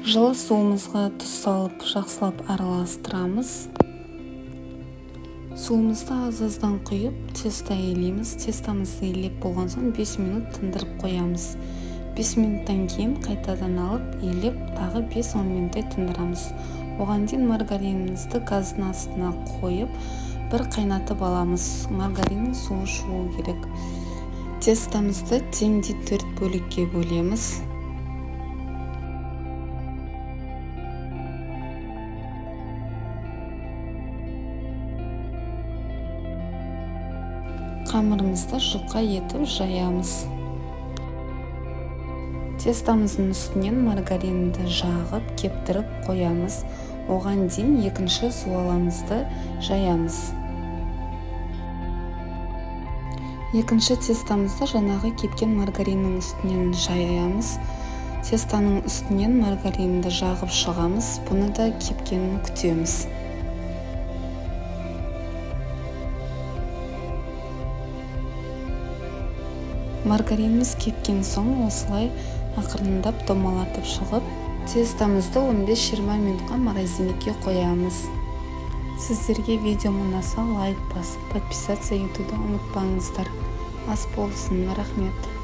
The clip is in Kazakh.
Жылы суымызға тұз салып, жақсылап араластырамыз. Суымызды аз-аздан құйып, тесто илейміз. Тестомызды илеп болған соң 5 минут тындырып қоямыз. 5 минуттан кейін қайтадан алып, илеп, тағы 5-10 минуттай тындырамыз. Оған дейін маргаринімізді газдың астына қойып, бір қайнатып аламыз. Маргариннің суы шығу керек. Тестомызды теңдей 4 бөлікке бөлеміз. Қамырымызды жұқа етіп жаямыз. Тестомыздың үстінен маргаринді жағып, кептіріп қоямыз. Оған дейін екінші суаламызды жаямыз. Екінші тестомызды жаңағы кепкен маргариннің үстінен жаямыз. Тестоның үстінен маргаринді жағып шығамыз. Бұны да кепкенін күтеміз. Маргариніміз кепкен соң осылай ақырындап домалатып шығып, тестомызды 15-20 минутқа морозилькеге қоямыз. Сіздерге видеом ұнаса лайк басып, подписаться етуді ұмытпаңыздар. Ас болсын, рахмет.